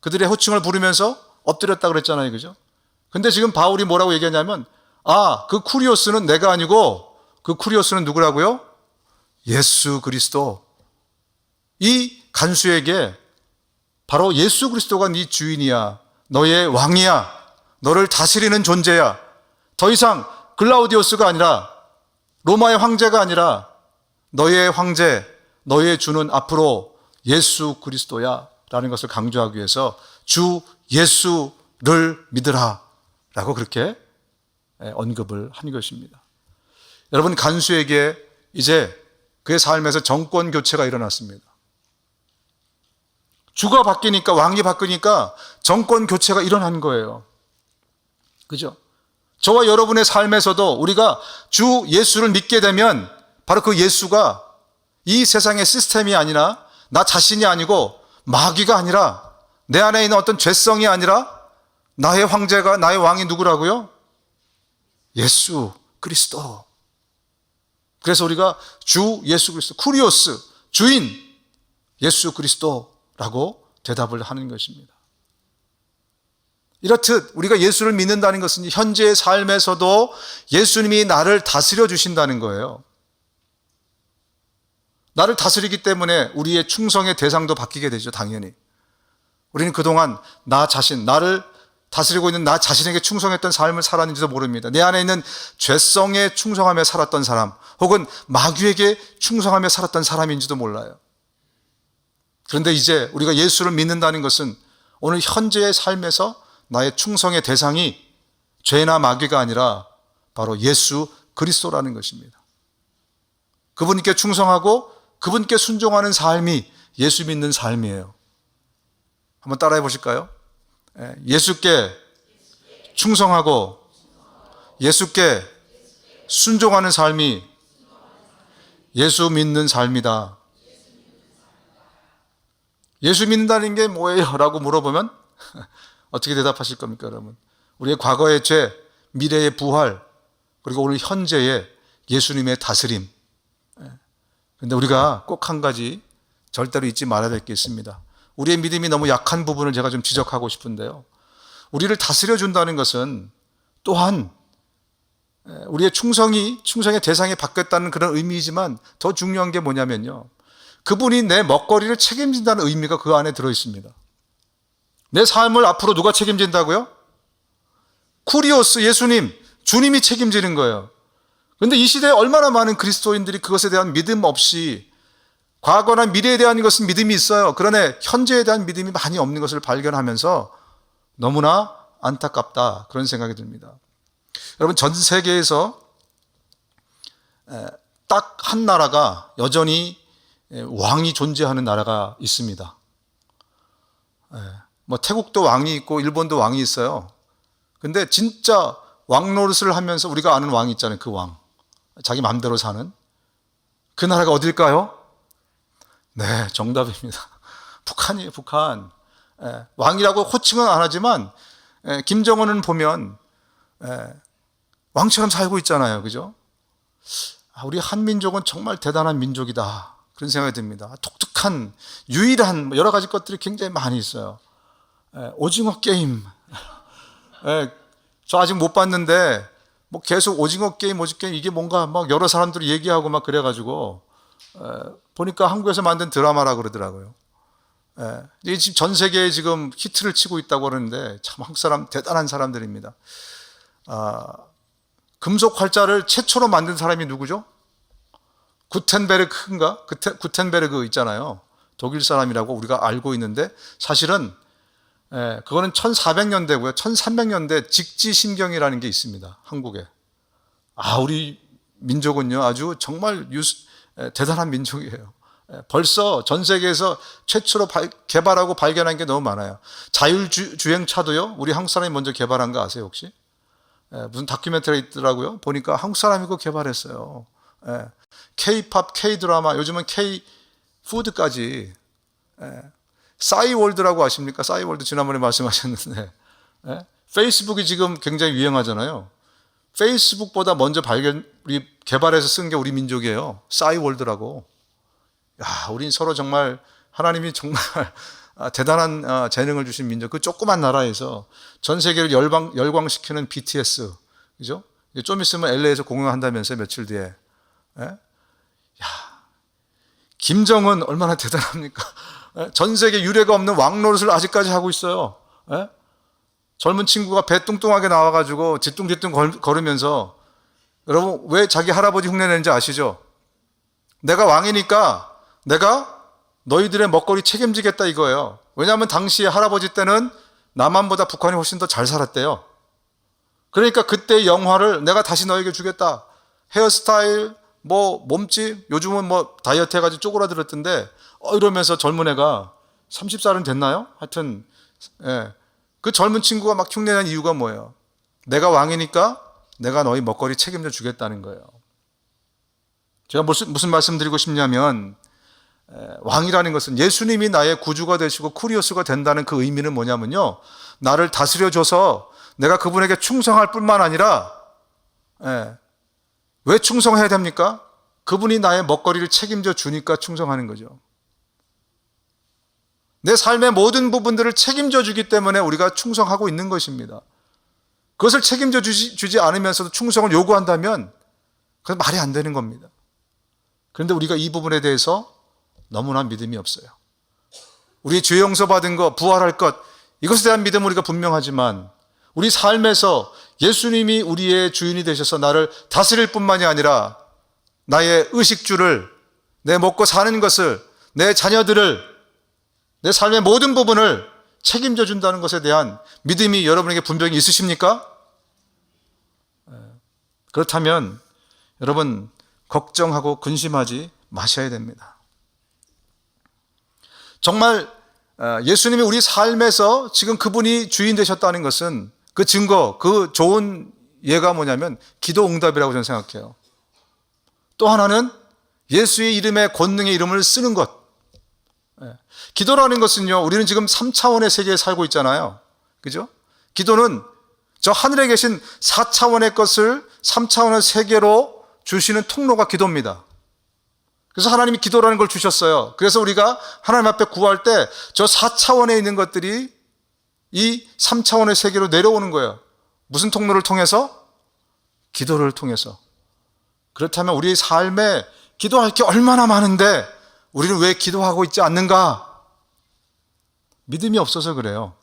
그들의 호칭을 부르면서 엎드렸다 그랬잖아요. 그죠? 근데 지금 바울이 뭐라고 얘기하냐면 그 쿠리오스는 내가 아니고 그 쿠리오스는 누구라고요? 예수 그리스도. 이 간수에게 바로 예수 그리스도가 네 주인이야. 너의 왕이야. 너를 다스리는 존재야. 더 이상 글라우디오스가 아니라 로마의 황제가 아니라 너의 황제, 너의 주는 앞으로 예수 그리스도야 라는 것을 강조하기 위해서 주 예수를 믿으라 라고 그렇게 언급을 한 것입니다. 여러분 간수에게 이제 그의 삶에서 정권 교체가 일어났습니다. 주가 바뀌니까, 왕이 바뀌니까 정권 교체가 일어난 거예요. 그죠? 저와 여러분의 삶에서도 우리가 주 예수를 믿게 되면 바로 그 예수가 이 세상의 시스템이 아니라, 나 자신이 아니고 마귀가 아니라, 내 안에 있는 어떤 죄성이 아니라 나의 황제가, 나의 왕이 누구라고요? 예수 그리스도. 그래서 우리가 주 예수 그리스도, 쿠리오스, 주인 예수 그리스도라고 대답을 하는 것입니다. 이렇듯 우리가 예수를 믿는다는 것은 현재의 삶에서도 예수님이 나를 다스려 주신다는 거예요. 나를 다스리기 때문에 우리의 충성의 대상도 바뀌게 되죠, 당연히. 우리는 그동안 나 자신, 나를 다스리고 있는 나 자신에게 충성했던 삶을 살았는지도 모릅니다. 내 안에 있는 죄성에 충성하며 살았던 사람, 혹은 마귀에게 충성하며 살았던 사람인지도 몰라요. 그런데 이제 우리가 예수를 믿는다는 것은 오늘 현재의 삶에서 나의 충성의 대상이 죄나 마귀가 아니라 바로 예수 그리스도라는 것입니다. 그분께 충성하고 그분께 순종하는 삶이 예수 믿는 삶이에요. 한번 따라해 보실까요? 예수께 충성하고 예수께 순종하는 삶이 예수 믿는 삶이다. 예수 믿는다는 게 뭐예요? 라고 물어보면 어떻게 대답하실 겁니까, 여러분? 우리의 과거의 죄, 미래의 부활, 그리고 오늘 현재의 예수님의 다스림. 그런데 우리가 꼭 한 가지 절대로 잊지 말아야 될 게 있습니다. 우리의 믿음이 너무 약한 부분을 제가 좀 지적하고 싶은데요. 우리를 다스려 준다는 것은 또한 우리의 충성의 대상이 바뀌었다는 그런 의미이지만 더 중요한 게 뭐냐면요. 그분이 내 먹거리를 책임진다는 의미가 그 안에 들어 있습니다. 내 삶을 앞으로 누가 책임진다고요? 쿠리오스, 예수님, 주님이 책임지는 거예요. 그런데 이 시대에 얼마나 많은 그리스도인들이 그것에 대한 믿음 없이, 과거나 미래에 대한 것은 믿음이 있어요. 그러나 현재에 대한 믿음이 많이 없는 것을 발견하면서 너무나 안타깝다, 그런 생각이 듭니다. 여러분, 전 세계에서 딱 한 나라가 여전히 왕이 존재하는 나라가 있습니다. 뭐 태국도 왕이 있고 일본도 왕이 있어요. 근데 진짜 왕 노릇을 하면서 우리가 아는 왕이 있잖아요. 그 왕, 자기 마음대로 사는 그 나라가 어딜까요? 네, 정답입니다. 북한이에요, 북한. 왕이라고 호칭은 안 하지만 김정은은 보면 왕처럼 살고 있잖아요. 그죠? 우리 한민족은 정말 대단한 민족이다, 그런 생각이 듭니다. 독특한, 유일한 여러 가지 것들이 굉장히 많이 있어요. 오징어 게임. 저 아직 못 봤는데 뭐 계속 오징어 게임 이게 뭔가 막 여러 사람들이 얘기하고 막 그래가지고 보니까 한국에서 만든 드라마라 그러더라고요. 이게 지금 전 세계에 지금 히트를 치고 있다고 그러는데 참 한국 사람 대단한 사람들입니다. 금속 활자를 최초로 만든 사람이 누구죠? 구텐베르크인가? 구텐베르크 있잖아요. 독일 사람이라고 우리가 알고 있는데 사실은 그거는 1400년대고요. 1300년대 직지심경이라는 게 있습니다, 한국에. 우리 민족은요, 아주 정말 대단한 민족이에요. 벌써 전 세계에서 최초로 개발하고 발견한 게 너무 많아요. 자율주행차도요, 우리 한국 사람이 먼저 개발한 거 아세요, 혹시? 무슨 다큐멘터리 있더라고요. 보니까 한국 사람이 그거 개발했어요. K-팝, K-드라마, 요즘은 K-푸드까지. 싸이월드라고 아십니까? 싸이월드 지난번에 말씀하셨는데, 페이스북이 지금 굉장히 유행하잖아요. 페이스북보다 먼저 개발해서 쓴 게 우리 민족이에요. 싸이월드라고. 우린 서로 정말, 하나님이 정말 대단한 재능을 주신 민족. 그 조그만 나라에서 전 세계를 열광시키는 BTS, 그죠? 좀 있으면 LA에서 공연한다면서요, 며칠 뒤에. 김정은 얼마나 대단합니까? 전 세계 유례가 없는 왕 노릇을 아직까지 하고 있어요. 젊은 친구가 배 뚱뚱하게 나와가지고 뒤뚱뒤뚱 걸으면서, 여러분 왜 자기 할아버지 흉내내는지 아시죠? 내가 왕이니까 내가 너희들의 먹거리 책임지겠다 이거예요. 왜냐하면 당시에 할아버지 때는 남한보다 북한이 훨씬 더 잘 살았대요. 그러니까 그때의 영화를 내가 다시 너에게 주겠다. 헤어스타일, 뭐 몸집 요즘은 뭐 다이어트 해가지고 쪼그라들었던데 이러면서 젊은 애가 30살은 됐나요? 하여튼 예. 그 젊은 친구가 막 흉내낸 이유가 뭐예요? 내가 왕이니까 내가 너희 먹거리 책임져 주겠다는 거예요. 제가 무슨 말씀 드리고 싶냐면 왕이라는 것은 예수님이 나의 구주가 되시고 쿠리오스가 된다는 그 의미는 뭐냐면요, 나를 다스려줘서 내가 그분에게 충성할 뿐만 아니라 왜 충성해야 됩니까? 그분이 나의 먹거리를 책임져 주니까 충성하는 거죠. 내 삶의 모든 부분들을 책임져 주기 때문에 우리가 충성하고 있는 것입니다. 그것을 책임져 주지 않으면서도 충성을 요구한다면 그건 말이 안 되는 겁니다. 그런데 우리가 이 부분에 대해서 너무나 믿음이 없어요. 우리 죄 용서받은 것, 부활할 것, 이것에 대한 믿음은 우리가 분명하지만 우리 삶에서 예수님이 우리의 주인이 되셔서 나를 다스릴 뿐만이 아니라 나의 의식주를, 내 먹고 사는 것을, 내 자녀들을, 내 삶의 모든 부분을 책임져 준다는 것에 대한 믿음이 여러분에게 분명히 있으십니까? 그렇다면 여러분 걱정하고 근심하지 마셔야 됩니다. 정말 예수님이 우리 삶에서 지금 그분이 주인 되셨다는 것은 그 증거, 그 좋은 예가 뭐냐면 기도 응답이라고 저는 생각해요. 또 하나는 예수의 이름에 권능의 이름을 쓰는 것. 기도라는 것은요, 우리는 지금 3차원의 세계에 살고 있잖아요. 그죠? 기도는 저 하늘에 계신 4차원의 것을 3차원의 세계로 주시는 통로가 기도입니다. 그래서 하나님이 기도라는 걸 주셨어요. 그래서 우리가 하나님 앞에 구할 때 저 4차원에 있는 것들이 이 3차원의 세계로 내려오는 거예요. 무슨 통로를 통해서? 기도를 통해서. 그렇다면 우리 삶에 기도할 게 얼마나 많은데 우리는 왜 기도하고 있지 않는가? 믿음이 없어서 그래요.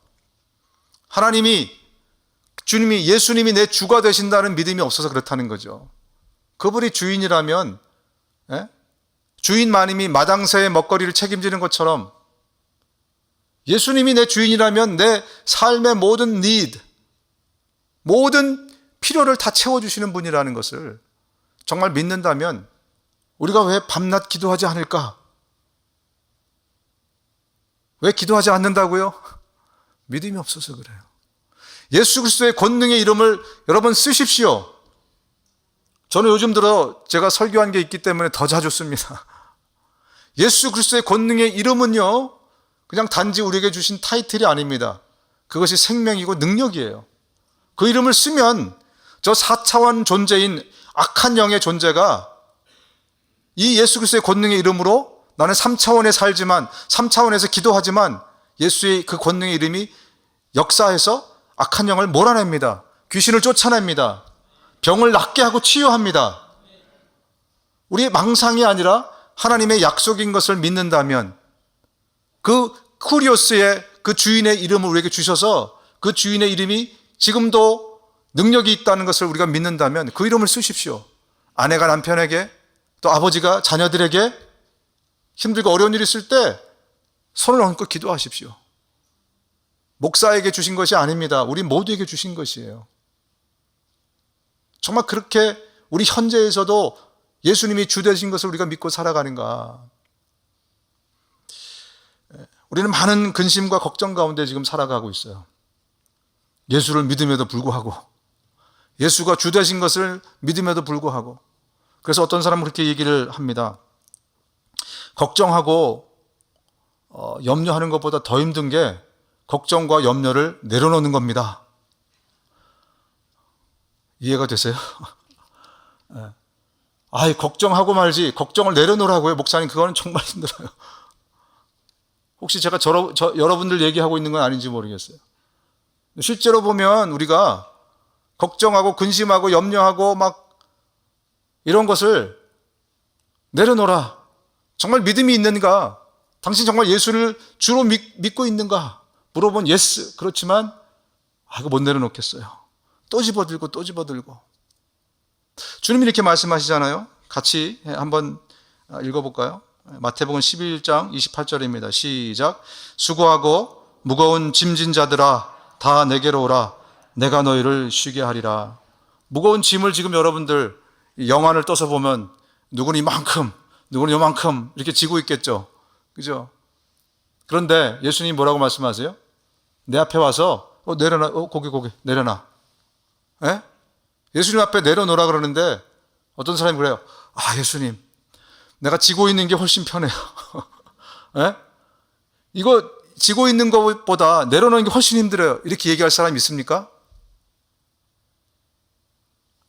주님이, 예수님이 내 주가 되신다는 믿음이 없어서 그렇다는 거죠. 그분이 주인이라면, 주인마님이 마당새의 먹거리를 책임지는 것처럼 예수님이 내 주인이라면 내 삶의 모든 need, 모든 필요를 다 채워주시는 분이라는 것을 정말 믿는다면 우리가 왜 밤낮 기도하지 않을까? 왜 기도하지 않는다고요? 믿음이 없어서 그래요. 예수 그리스도의 권능의 이름을 여러분 쓰십시오. 저는 요즘 들어 제가 설교한 게 있기 때문에 더 자주 씁니다. 예수 그리스도의 권능의 이름은요, 그냥 단지 우리에게 주신 타이틀이 아닙니다. 그것이 생명이고 능력이에요. 그 이름을 쓰면 저 4차원 존재인 악한 영의 존재가 이 예수 그리스도의 권능의 이름으로 나는 3차원에 살지만, 3차원에서 기도하지만 예수의 그 권능의 이름이 역사해서 악한 영을 몰아냅니다. 귀신을 쫓아냅니다. 병을 낫게 하고 치유합니다. 우리의 망상이 아니라 하나님의 약속인 것을 믿는다면 그 쿠리오스의 그 주인의 이름을 우리에게 주셔서 그 주인의 이름이 지금도 능력이 있다는 것을 우리가 믿는다면 그 이름을 쓰십시오. 아내가 남편에게, 또 아버지가 자녀들에게 힘들고 어려운 일이 있을 때 손을 얹고 기도하십시오. 목사에게 주신 것이 아닙니다. 우리 모두에게 주신 것이에요. 정말 그렇게 우리 현재에서도 예수님이 주 되신 것을 우리가 믿고 살아가는가? 우리는 많은 근심과 걱정 가운데 지금 살아가고 있어요. 예수를 믿음에도 불구하고, 예수가 주 되신 것을 믿음에도 불구하고. 그래서 어떤 사람은 그렇게 얘기를 합니다. 걱정하고 염려하는 것보다 더 힘든 게 걱정과 염려를 내려놓는 겁니다. 이해가 되세요? 걱정하고 말지, 걱정을 내려놓으라고요. 목사님, 그거는 정말 힘들어요. 혹시 제가 여러분들 얘기하고 있는 건 아닌지 모르겠어요. 실제로 보면 우리가 걱정하고 근심하고 염려하고 막 이런 것을 내려놓으라. 정말 믿음이 있는가? 당신 정말 예수를 주로 믿고 있는가? 물어보면 예스. 그렇지만 이거 못 내려놓겠어요. 또 집어들고 또 집어들고. 주님이 이렇게 말씀하시잖아요. 같이 한번 읽어볼까요? 마태복음 11장 28절입니다. 시작. 수고하고 무거운 짐진 자들아 다 내게로 오라. 내가 너희를 쉬게 하리라. 무거운 짐을 지금 여러분들 영안을 떠서 보면 누구는 이만큼, 누구는 요만큼 이렇게 지고 있겠죠. 그죠? 그런데 예수님이 뭐라고 말씀하세요? 내 앞에 와서 내려놔, 고개 내려놔. 예? 예수님 앞에 내려놓으라 그러는데 어떤 사람이 그래요. 아, 예수님, 내가 지고 있는 게 훨씬 편해요. 예? 이거 지고 있는 것보다 내려놓는 게 훨씬 힘들어요. 이렇게 얘기할 사람이 있습니까?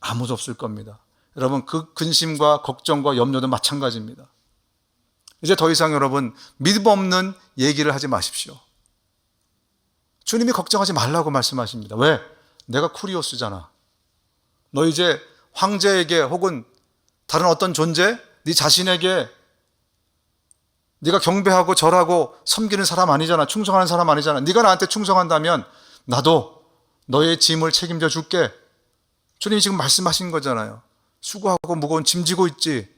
아무도 없을 겁니다. 여러분, 그 근심과 걱정과 염려도 마찬가지입니다. 이제 더 이상 여러분 믿음 없는 얘기를 하지 마십시오. 주님이 걱정하지 말라고 말씀하십니다. 왜? 내가 쿠리오스잖아. 너 이제 황제에게 혹은 다른 어떤 존재, 네 자신에게 네가 경배하고 절하고 섬기는 사람 아니잖아. 충성하는 사람 아니잖아. 네가 나한테 충성한다면 나도 너의 짐을 책임져 줄게. 주님이 지금 말씀하신 거잖아요. 수고하고 무거운 짐 지고 있지.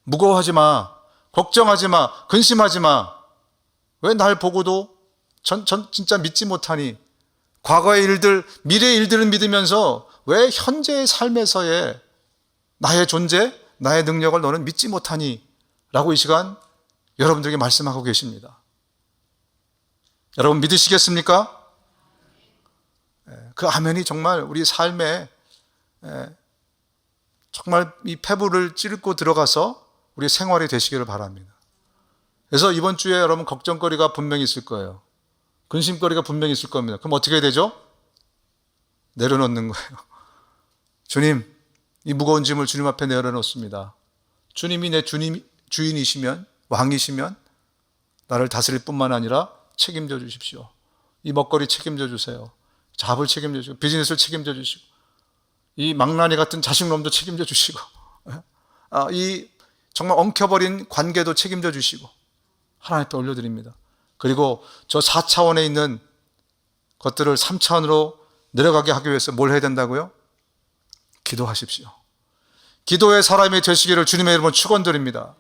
무거워하지 마. 걱정하지 마. 근심하지 마. 왜 날 보고도 진짜 믿지 못하니? 과거의 일들, 미래의 일들은 믿으면서 왜 현재의 삶에서의 나의 존재, 나의 능력을 너는 믿지 못하니? 라고 이 시간 여러분들에게 말씀하고 계십니다. 여러분 믿으시겠습니까? 그 아멘이 정말 우리 삶에 정말 이 폐부를 찌르고 들어가서 우리 생활이 되시기를 바랍니다. 그래서 이번 주에 여러분 걱정거리가 분명히 있을 거예요. 근심거리가 분명히 있을 겁니다. 그럼 어떻게 해야 되죠? 내려놓는 거예요. 주님, 이 무거운 짐을 주님 앞에 내려놓습니다. 주님이 내 주인이시면, 왕이시면 나를 다스릴 뿐만 아니라 책임져 주십시오. 이 먹거리 책임져 주세요. 잡을 책임져 주시고, 비즈니스를 책임져 주시고, 이 망나니 같은 자식놈도 책임져 주시고, 이 정말 엉켜버린 관계도 책임져 주시고, 하나님 앞에 올려드립니다. 그리고 저 4차원에 있는 것들을 3차원으로 내려가게 하기 위해서 뭘 해야 된다고요? 기도하십시오. 기도의 사람이 되시기를 주님의 이름으로 축원드립니다.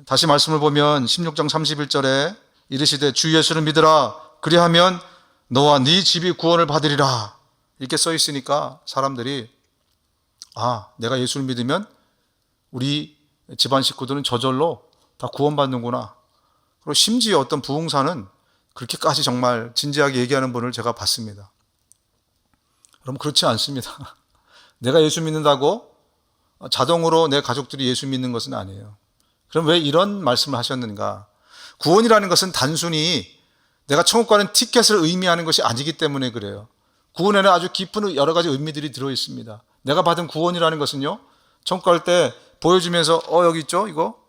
다시 말씀을 보면 16장 31절에 이르시되 주 예수를 믿으라 그리하면 너와 네 집이 구원을 받으리라 이렇게 써 있으니까 사람들이 내가 예수를 믿으면 우리 집안 식구들은 저절로 다 구원받는구나. 그리고 심지어 어떤 부흥사는 그렇게까지 정말 진지하게 얘기하는 분을 제가 봤습니다. 여러분 그렇지 않습니다. 내가 예수 믿는다고 자동으로 내 가족들이 예수 믿는 것은 아니에요. 그럼 왜 이런 말씀을 하셨는가? 구원이라는 것은 단순히 내가 천국 가는 티켓을 의미하는 것이 아니기 때문에 그래요. 구원에는 아주 깊은 여러 가지 의미들이 들어 있습니다. 내가 받은 구원이라는 것은요, 천국 갈 때 보여주면서 여기 있죠 이거.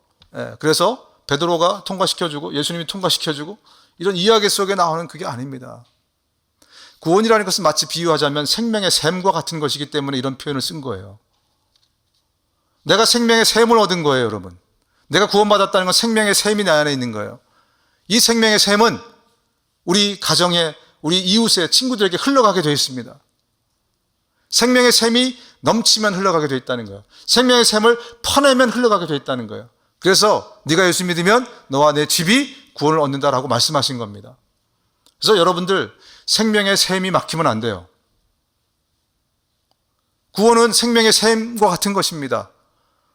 그래서 베드로가 통과시켜주고 예수님이 통과시켜주고 이런 이야기 속에 나오는 그게 아닙니다. 구원이라는 것은 마치 비유하자면 생명의 샘과 같은 것이기 때문에 이런 표현을 쓴 거예요. 내가 생명의 샘을 얻은 거예요, 여러분. 내가 구원받았다는 건 생명의 샘이 내 안에 있는 거예요. 이 생명의 샘은 우리 가정에, 우리 이웃의 친구들에게 흘러가게 되어 있습니다. 생명의 샘이 넘치면 흘러가게 되어 있다는 거예요. 생명의 샘을 퍼내면 흘러가게 되어 있다는 거예요. 그래서 네가 예수 믿으면 너와 내 집이 구원을 얻는다라고 말씀하신 겁니다. 그래서 여러분들 생명의 샘이 막히면 안 돼요. 구원은 생명의 샘과 같은 것입니다.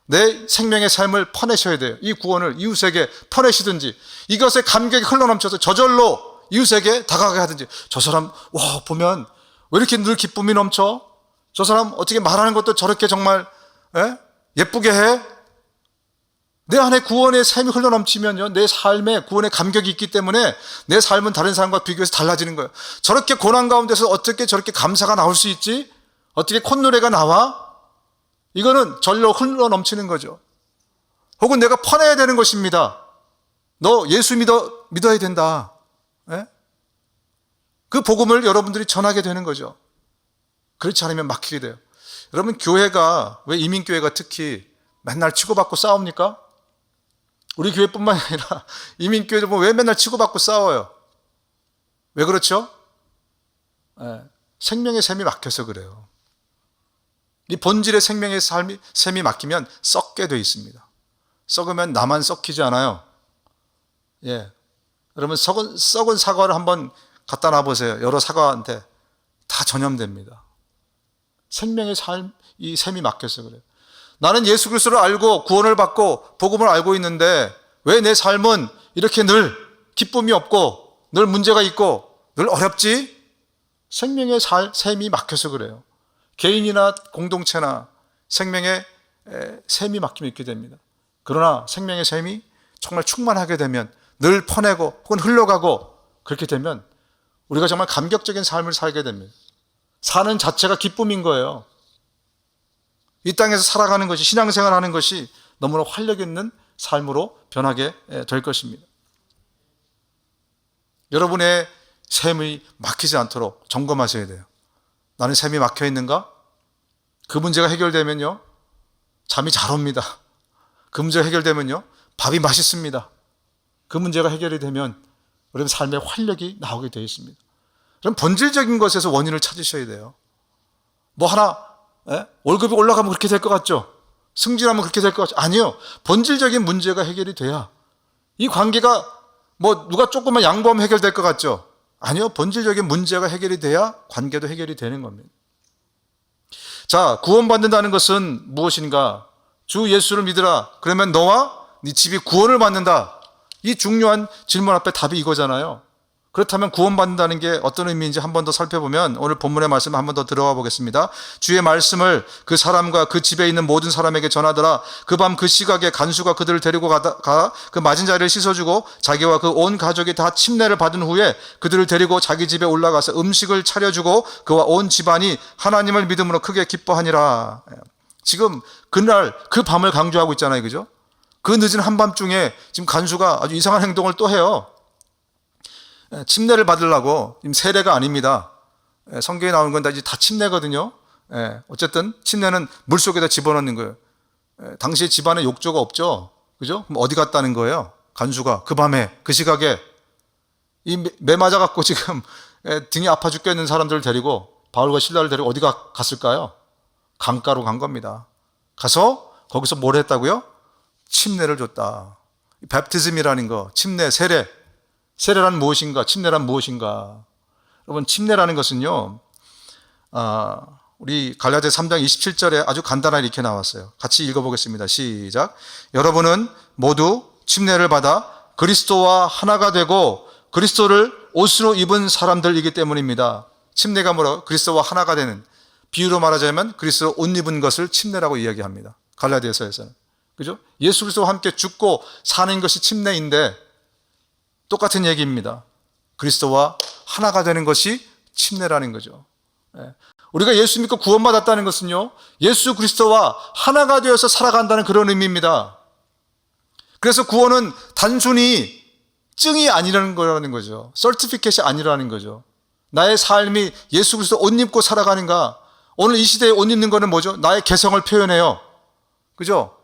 내 생명의 삶을 퍼내셔야 돼요. 이 구원을 이웃에게 퍼내시든지 이것에 감격이 흘러넘쳐서 저절로 이웃에게 다가가게 하든지 저 사람 보면 왜 이렇게 늘 기쁨이 넘쳐? 저 사람 어떻게 말하는 것도 저렇게 정말 예쁘게 해? 내 안에 구원의 샘이 흘러넘치면요 내 삶에 구원의 감격이 있기 때문에 내 삶은 다른 사람과 비교해서 달라지는 거예요. 저렇게 고난 가운데서 어떻게 저렇게 감사가 나올 수 있지? 어떻게 콧노래가 나와? 이거는 절로 흘러넘치는 거죠. 혹은 내가 퍼내야 되는 것입니다. 너 예수 믿어야 된다. 그 복음을 여러분들이 전하게 되는 거죠. 그렇지 않으면 막히게 돼요. 여러분 교회가 왜 이민교회가 특히 맨날 치고받고 싸웁니까? 우리 교회뿐만 아니라 이민교회도 왜 맨날 치고받고 싸워요? 왜 그렇죠? 생명의 샘이 막혀서 그래요. 이 본질의 생명의 샘이 막히면 썩게 돼 있습니다. 썩으면 나만 썩히지 않아요. 여러분 썩은 사과를 한번 갖다 놔보세요. 여러 사과한테 다 전염됩니다. 생명의 이 셈이 막혀서 그래요. 나는 예수 그리스도를 알고 구원을 받고 복음을 알고 있는데 왜 내 삶은 이렇게 늘 기쁨이 없고 늘 문제가 있고 늘 어렵지? 생명의 셈이 막혀서 그래요. 개인이나 공동체나 생명의 셈이 막히면 있게 됩니다. 그러나 생명의 셈이 정말 충만하게 되면 늘 퍼내고 혹은 흘러가고 그렇게 되면 우리가 정말 감격적인 삶을 살게 됩니다. 사는 자체가 기쁨인 거예요. 이 땅에서 살아가는 것이, 신앙생활하는 것이 너무나 활력 있는 삶으로 변하게 될 것입니다. 여러분의 셈이 막히지 않도록 점검하셔야 돼요. 나는 셈이 막혀 있는가? 그 문제가 해결되면요, 잠이 잘 옵니다. 그 문제가 해결되면요, 밥이 맛있습니다. 그 문제가 해결이 되면 여러분 삶의 활력이 나오게 되어 있습니다. 그럼 본질적인 것에서 원인을 찾으셔야 돼요. 뭐 하나 월급이 올라가면 그렇게 될 것 같죠? 승진하면 그렇게 될 것 같죠? 아니요. 본질적인 문제가 해결이 돼야 이 관계가 뭐 누가 조금만 양보하면 해결될 것 같죠? 아니요. 본질적인 문제가 해결이 돼야 관계도 해결이 되는 겁니다. 자, 구원받는다는 것은 무엇인가? 주 예수를 믿으라. 그러면 너와 네 집이 구원을 받는다. 이 중요한 질문 앞에 답이 이거잖아요. 그렇다면 구원받는다는 게 어떤 의미인지 한 번 더 살펴보면 오늘 본문의 말씀 한 번 더 들어가 보겠습니다. 주의 말씀을 그 사람과 그 집에 있는 모든 사람에게 전하더라. 그 밤 그 시각에 간수가 그들을 데리고 가 그 맞은 자리를 씻어주고 자기와 그 온 가족이 다 침례를 받은 후에 그들을 데리고 자기 집에 올라가서 음식을 차려주고 그와 온 집안이 하나님을 믿음으로 크게 기뻐하니라. 지금 그날 그 밤을 강조하고 있잖아요. 그죠? 그 늦은 한밤중에 지금 간수가 아주 이상한 행동을 또 해요. 침례를 받으려고, 지금 세례가 아닙니다. 성경에 나오는 건 다 침례거든요. 어쨌든 침례는 물속에다 집어넣는 거예요. 당시에 집안에 욕조가 없죠. 그죠? 그럼 어디 갔다는 거예요? 간수가 그 밤에 그 시각에 이 매 맞아갖고 지금 등이 아파 죽겠는 사람들을 데리고, 바울과 실라를 데리고 어디가 갔을까요? 강가로 간 겁니다. 가서 거기서 뭘 했다고요? 침례를 줬다. 베프티즘이라는 거, 침례, 세례. 세례란 무엇인가? 침례란 무엇인가? 여러분, 침례라는 것은요, 우리 갈라디아 3장 27절에 아주 간단하게 이렇게 나왔어요. 같이 읽어보겠습니다. 시작. 여러분은 모두 침례를 받아 그리스도와 하나가 되고 그리스도를 옷으로 입은 사람들이기 때문입니다. 침례가 뭐라고? 그리스도와 하나가 되는, 비유로 말하자면 그리스도로 옷 입은 것을 침례라고 이야기합니다. 갈라디아서에서는. 그죠? 예수 그리스도와 함께 죽고 사는 것이 침례인데 똑같은 얘기입니다. 그리스도와 하나가 되는 것이 침례라는 거죠. 우리가 예수 믿고 구원받았다는 것은요, 예수 그리스도와 하나가 되어서 살아간다는 그런 의미입니다. 그래서 구원은 단순히 증이 아니라는 거라는 거죠. 서티피켓이 아니라는 거죠. 나의 삶이 예수 그리스도 옷 입고 살아가는가? 오늘 이 시대에 옷 입는 거는 뭐죠? 나의 개성을 표현해요. 그죠?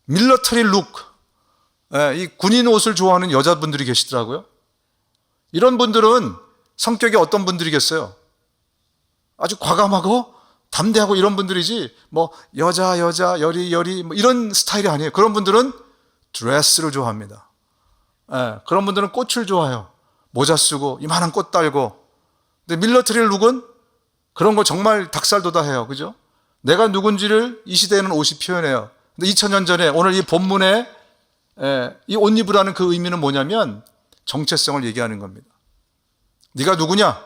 밀러터리 룩. 이 군인 옷을 좋아하는 여자분들이 계시더라고요. 이런 분들은 성격이 어떤 분들이겠어요? 아주 과감하고 담대하고 이런 분들이지, 뭐 여자 여리 뭐 이런 스타일이 아니에요. 그런 분들은 드레스를 좋아합니다. 그런 분들은 꽃을 좋아해요. 모자 쓰고 이만한 꽃 달고. 근데 밀러터리 룩은 그런 거 정말 닭살돋아해요. 그죠? 내가 누군지를 이 시대에는 옷이 표현해요. 근데 2000년 전에 오늘 이 본문에 이 옷 입으라는 그 의미는 뭐냐면 정체성을 얘기하는 겁니다. 네가 누구냐?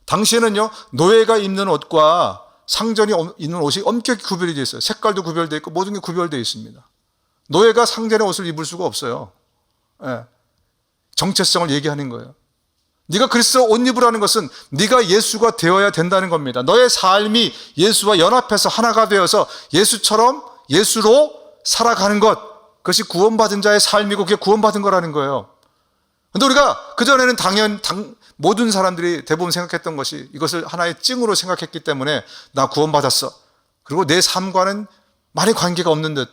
당시에는요, 노예가 입는 옷과 상전이 입는 옷이 엄격히 구별이 되어 있어요. 색깔도 구별되어 있고 모든 게 구별되어 있습니다. 노예가 상전의 옷을 입을 수가 없어요. 정체성을 얘기하는 거예요. 네가 그리스도 옷 입으라는 것은 네가 예수가 되어야 된다는 겁니다. 너의 삶이 예수와 연합해서 하나가 되어서 예수처럼 예수로 살아가는 것, 그것이 구원받은 자의 삶이고 그게 구원받은 거라는 거예요. 그런데 우리가 그전에는 모든 사람들이 대부분 생각했던 것이 이것을 하나의 증으로 생각했기 때문에 나 구원받았어. 그리고 내 삶과는 많이 관계가 없는 듯.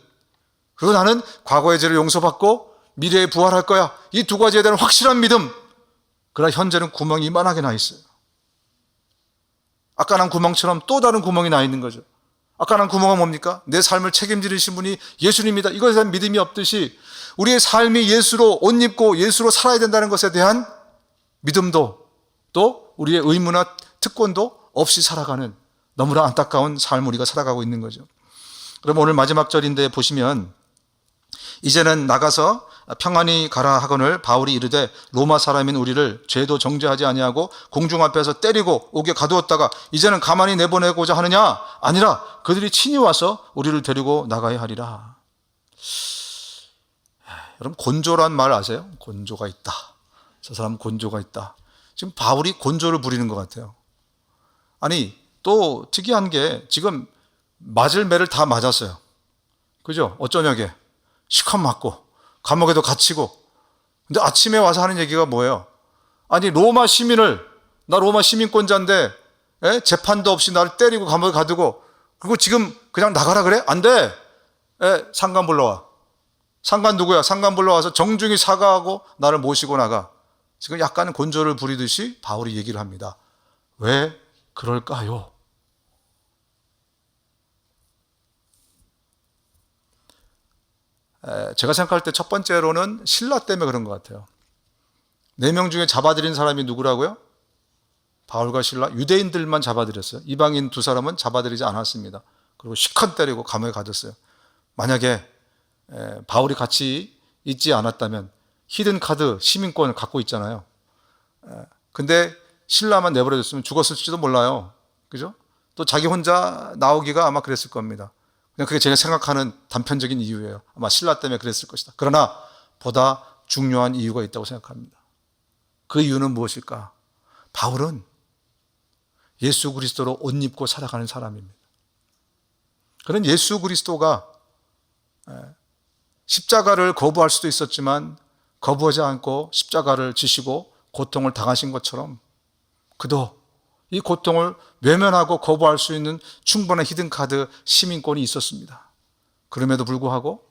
그리고 나는 과거의 죄를 용서받고 미래에 부활할 거야. 이 두 가지에 대한 확실한 믿음. 그러나 현재는 구멍이 이만하게 나 있어요. 아까 난 구멍처럼 또 다른 구멍이 나 있는 거죠. 아까 난 구멍은 뭡니까? 내 삶을 책임지신 분이 예수님이다. 이것에 대한 믿음이 없듯이 우리의 삶이 예수로 옷 입고 예수로 살아야 된다는 것에 대한 믿음도 또 우리의 의무나 특권도 없이 살아가는 너무나 안타까운 삶을 우리가 살아가고 있는 거죠. 그럼 오늘 마지막 절인데 보시면 이제는 나가서 평안히 가라 하거늘 바울이 이르되 로마 사람인 우리를 죄도 정죄하지 아니하고 공중 앞에서 때리고 옥에 가두었다가 이제는 가만히 내보내고자 하느냐? 아니라 그들이 친히 와서 우리를 데리고 나가야 하리라. 여러분 곤조란 말 아세요? 곤조가 있다. 저 사람 곤조가 있다. 지금 바울이 곤조를 부리는 것 같아요. 아니 또 특이한 게 지금 맞을 매를 다 맞았어요. 그죠? 어쩌냐게 시컷 맞고 감옥에도 갇히고. 근데 아침에 와서 하는 얘기가 뭐예요? 아니 로마 시민을, 나 로마 시민권자인데 재판도 없이 나를 때리고 감옥에 가두고 그리고 지금 그냥 나가라 그래? 안 돼. 상관 불러와. 상관 누구야? 상관 불러와서 정중히 사과하고 나를 모시고 나가. 지금 약간 곤조를 부리듯이 바울이 얘기를 합니다. 왜 그럴까요? 제가 생각할 때 첫 번째로는 신라 때문에 그런 것 같아요. 4명 중에 잡아들인 사람이 누구라고요? 바울과 신라, 유대인들만 잡아들였어요. 이방인 2사람은 잡아들이지 않았습니다. 그리고 시컷 때리고 감옥에 가뒀어요. 만약에 바울이 같이 있지 않았다면 히든카드 시민권을 갖고 있잖아요. 근데 신라만 내버려뒀으면 죽었을지도 몰라요. 그죠? 또 자기 혼자 나오기가 아마 그랬을 겁니다. 그냥 그게 제가 생각하는 단편적인 이유예요. 아마 신라 때문에 그랬을 것이다. 그러나 보다 중요한 이유가 있다고 생각합니다. 그 이유는 무엇일까? 바울은 예수 그리스도로 옷 입고 살아가는 사람입니다. 그런 예수 그리스도가 십자가를 거부할 수도 있었지만 거부하지 않고 십자가를 지시고 고통을 당하신 것처럼 그도 이 고통을 외면하고 거부할 수 있는 충분한 히든카드 시민권이 있었습니다. 그럼에도 불구하고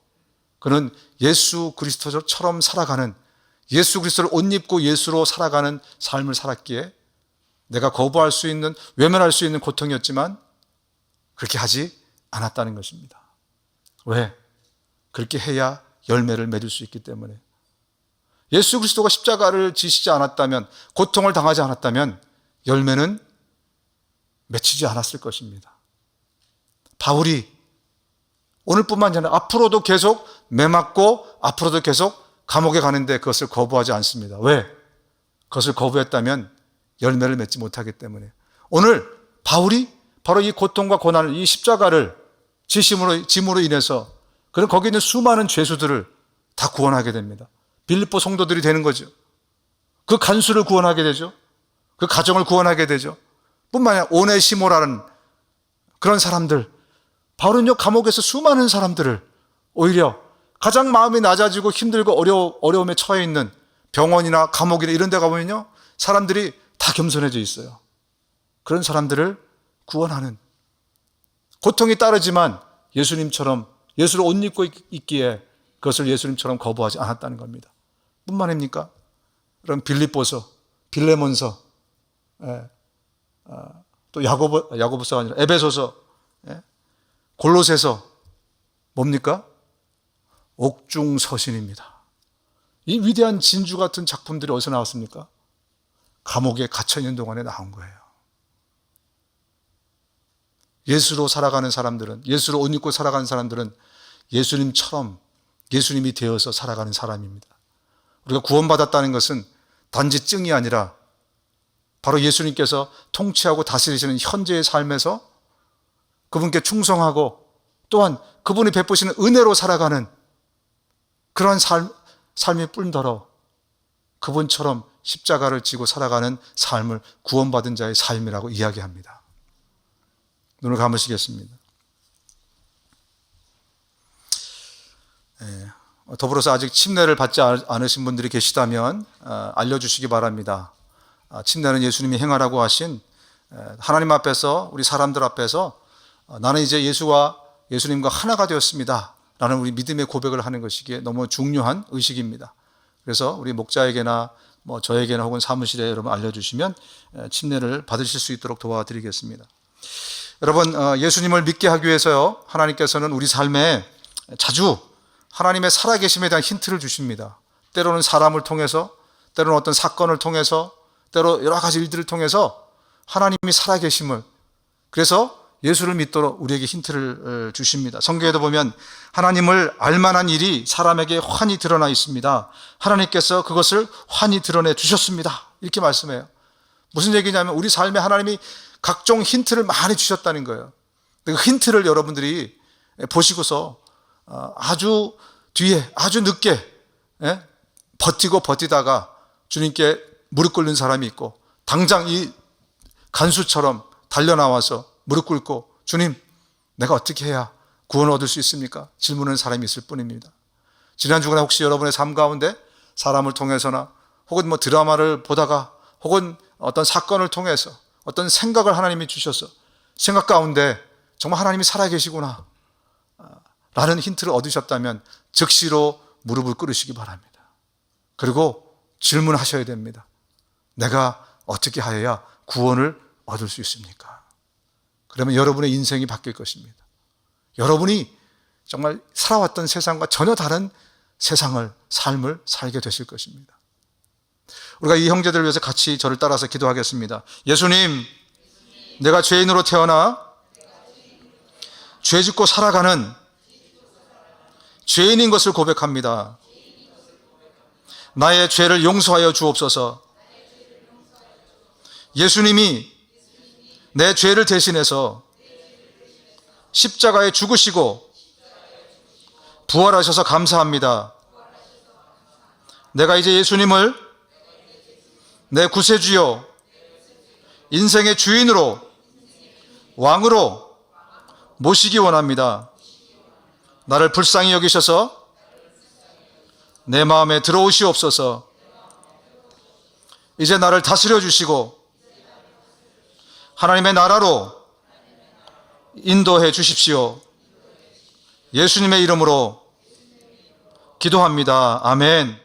그는 예수 그리스도처럼 살아가는, 예수 그리스도를 옷 입고 예수로 살아가는 삶을 살았기에 내가 거부할 수 있는, 외면할 수 있는 고통이었지만 그렇게 하지 않았다는 것입니다. 왜? 그렇게 해야 열매를 맺을 수 있기 때문에. 예수 그리스도가 십자가를 지시지 않았다면, 고통을 당하지 않았다면 열매는 맺히지 않았을 것입니다. 바울이 오늘뿐만 아니라 앞으로도 계속 매맞고 앞으로도 계속 감옥에 가는데 그것을 거부하지 않습니다. 왜? 그것을 거부했다면 열매를 맺지 못하기 때문에. 오늘 바울이 바로 이 고통과 고난을, 이 십자가를 짐으로 인해서 그런 거기 있는 수많은 죄수들을 다 구원하게 됩니다. 빌립보 성도들이 되는 거죠. 그 간수를 구원하게 되죠. 그 가정을 구원하게 되죠. 뿐만 아니라 오네시모라는 그런 사람들, 바울은요 감옥에서 수많은 사람들을 오히려 가장 마음이 낮아지고 힘들고 어려움에 처해 있는 병원이나 감옥이나 이런 데 가보면요 사람들이 다 겸손해져 있어요. 그런 사람들을 구원하는, 고통이 따르지만 예수님처럼 예수를 옷 입고 있기에 그것을 예수님처럼 거부하지 않았다는 겁니다. 뿐만 아닙니까? 그럼 빌립보서, 빌레몬서, 또 야고보서가 아니라 에베소서, 골로새서 뭡니까? 옥중서신입니다. 이 위대한 진주 같은 작품들이 어디서 나왔습니까? 감옥에 갇혀있는 동안에 나온 거예요. 예수로 살아가는 사람들은, 예수로 옷 입고 살아가는 사람들은 예수님처럼 예수님이 되어서 살아가는 사람입니다. 우리가 구원받았다는 것은 단지 증이 아니라 바로 예수님께서 통치하고 다스리시는 현재의 삶에서 그분께 충성하고 또한 그분이 베푸시는 은혜로 살아가는 그런 삶이 뿐더러 그분처럼 십자가를 지고 살아가는 삶을 구원받은 자의 삶이라고 이야기합니다. 눈을 감으시겠습니다. 더불어서 아직 침례를 받지 않으신 분들이 계시다면 알려주시기 바랍니다. 침례는 예수님이 행하라고 하신, 하나님 앞에서, 우리 사람들 앞에서 나는 이제 예수님과 하나가 되었습니다 라는 우리 믿음의 고백을 하는 것이기에 너무 중요한 의식입니다. 그래서 우리 목자에게나 저에게나 혹은 사무실에 여러분 알려주시면 침례를 받으실 수 있도록 도와드리겠습니다. 여러분, 예수님을 믿게 하기 위해서요 하나님께서는 우리 삶에 자주 하나님의 살아계심에 대한 힌트를 주십니다. 때로는 사람을 통해서, 때로는 어떤 사건을 통해서, 때로 여러 가지 일들을 통해서 하나님이 살아계심을, 그래서 예수를 믿도록 우리에게 힌트를 주십니다. 성경에도 보면 하나님을 알만한 일이 사람에게 환히 드러나 있습니다. 하나님께서 그것을 환히 드러내 주셨습니다. 이렇게 말씀해요. 무슨 얘기냐면 우리 삶에 하나님이 각종 힌트를 많이 주셨다는 거예요. 그 힌트를 여러분들이 보시고서 아주 뒤에 아주 늦게 버티다가 주님께 무릎 꿇는 사람이 있고, 당장 이 간수처럼 달려나와서 무릎 꿇고 주님, 내가 어떻게 해야 구원을 얻을 수 있습니까? 질문하는 사람이 있을 뿐입니다. 지난 주간에 혹시 여러분의 삶 가운데 사람을 통해서나 혹은 드라마를 보다가 혹은 어떤 사건을 통해서 어떤 생각을 하나님이 주셔서 생각 가운데 정말 하나님이 살아계시구나 라는 힌트를 얻으셨다면 즉시로 무릎을 꿇으시기 바랍니다. 그리고 질문하셔야 됩니다. 내가 어떻게 하여야 구원을 얻을 수 있습니까? 그러면 여러분의 인생이 바뀔 것입니다. 여러분이 정말 살아왔던 세상과 전혀 다른 삶을 살게 되실 것입니다. 우리가 이 형제들을 위해서 같이 저를 따라서 기도하겠습니다. 예수님, 내가 죄인으로 태어나 죄 짓고 살아가는 죄인인 것을 고백합니다. 나의 죄를 용서하여 주옵소서. 예수님이 내 죄를 대신해서 십자가에 죽으시고 부활하셔서 감사합니다. 내가 이제 예수님을 내 구세주요 인생의 주인으로 왕으로 모시기 원합니다. 나를 불쌍히 여기셔서 내 마음에 들어오시옵소서. 이제 나를 다스려 주시고 하나님의 나라로 인도해 주십시오. 예수님의 이름으로 기도합니다. 아멘.